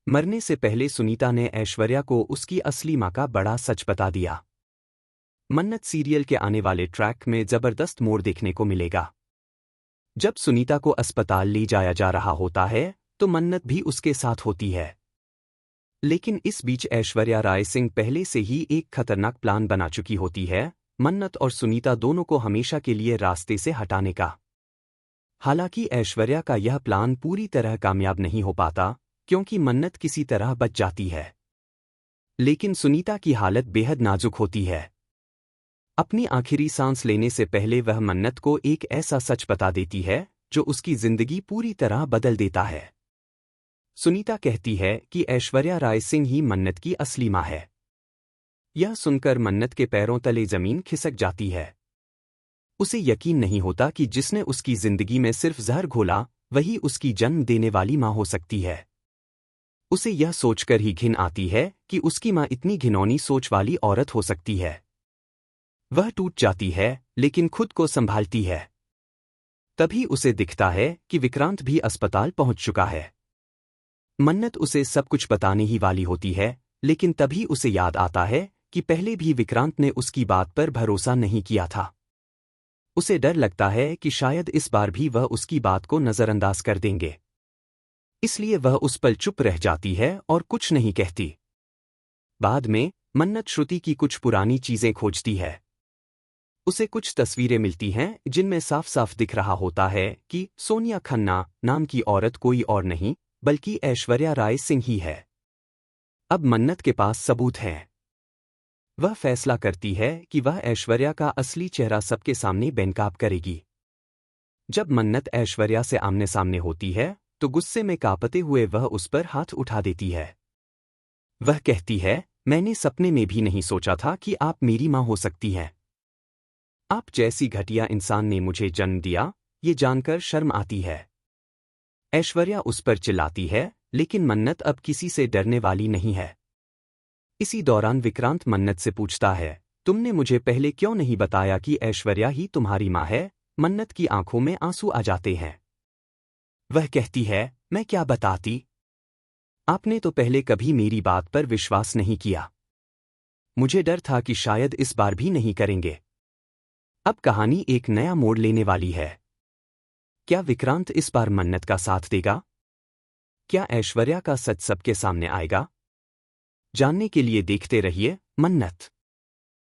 मरने से पहले सुनीता ने ऐश्वर्या को उसकी असली मां का बड़ा सच बता दिया। मन्नत सीरियल के आने वाले ट्रैक में जबरदस्त मोड़ देखने को मिलेगा। जब सुनीता को अस्पताल ले जाया जा रहा होता है तो मन्नत भी उसके साथ होती है। लेकिन इस बीच ऐश्वर्या राय सिंह पहले से ही एक खतरनाक प्लान बना चुकी होती है, मन्नत और सुनीता दोनों को हमेशा के लिए रास्ते से हटाने का। हालांकि ऐश्वर्या का यह प्लान पूरी तरह कामयाब नहीं हो पाता, क्योंकि मन्नत किसी तरह बच जाती है। लेकिन सुनीता की हालत बेहद नाजुक होती है। अपनी आखिरी सांस लेने से पहले वह मन्नत को एक ऐसा सच बता देती है जो उसकी जिंदगी पूरी तरह बदल देता है। सुनीता कहती है कि ऐश्वर्या राय सिंह ही मन्नत की असली मां है। यह सुनकर मन्नत के पैरों तले जमीन खिसक जाती है। उसे यकीन नहीं होता कि जिसने उसकी जिंदगी में सिर्फ जहर घोला, वही उसकी जन्म देने वाली मां हो सकती है। उसे यह सोचकर ही घिन आती है कि उसकी मां इतनी घिनौनी सोच वाली औरत हो सकती है। वह टूट जाती है, लेकिन खुद को संभालती है। तभी उसे दिखता है कि विक्रांत भी अस्पताल पहुंच चुका है। मन्नत उसे सब कुछ बताने ही वाली होती है, लेकिन तभी उसे याद आता है कि पहले भी विक्रांत ने उसकी बात पर भरोसा नहीं किया था। उसे डर लगता है कि शायद इस बार भी वह उसकी बात को नजरअंदाज कर देंगे। इसलिए वह उस पल चुप रह जाती है और कुछ नहीं कहती। बाद में मन्नत श्रुति की कुछ पुरानी चीजें खोजती है। उसे कुछ तस्वीरें मिलती हैं जिनमें साफ साफ दिख रहा होता है कि सोनिया खन्ना नाम की औरत कोई और नहीं बल्कि ऐश्वर्या राय सिंह ही है। अब मन्नत के पास सबूत हैं। वह फैसला करती है कि वह ऐश्वर्या का असली चेहरा सबके सामने बेनकाब करेगी। जब मन्नत ऐश्वर्या से आमने सामने होती है तो गुस्से में कांपते हुए वह उस पर हाथ उठा देती है। वह कहती है, मैंने सपने में भी नहीं सोचा था कि आप मेरी मां हो सकती हैं। आप जैसी घटिया इंसान ने मुझे जन्म दिया, ये जानकर शर्म आती है। ऐश्वर्या उस पर चिल्लाती है, लेकिन मन्नत अब किसी से डरने वाली नहीं है। इसी दौरान विक्रांत मन्नत से पूछता है, तुमने मुझे पहले क्यों नहीं बताया कि ऐश्वर्या ही तुम्हारी मां है? मन्नत की आंखों में आंसू आ जाते हैं। वह कहती है, मैं क्या बताती? आपने तो पहले कभी मेरी बात पर विश्वास नहीं किया। मुझे डर था कि शायद इस बार भी नहीं करेंगे। अब कहानी एक नया मोड़ लेने वाली है। क्या विक्रांत इस बार मन्नत का साथ देगा? क्या ऐश्वर्या का सच सबके सामने आएगा? जानने के लिए देखते रहिए मन्नत।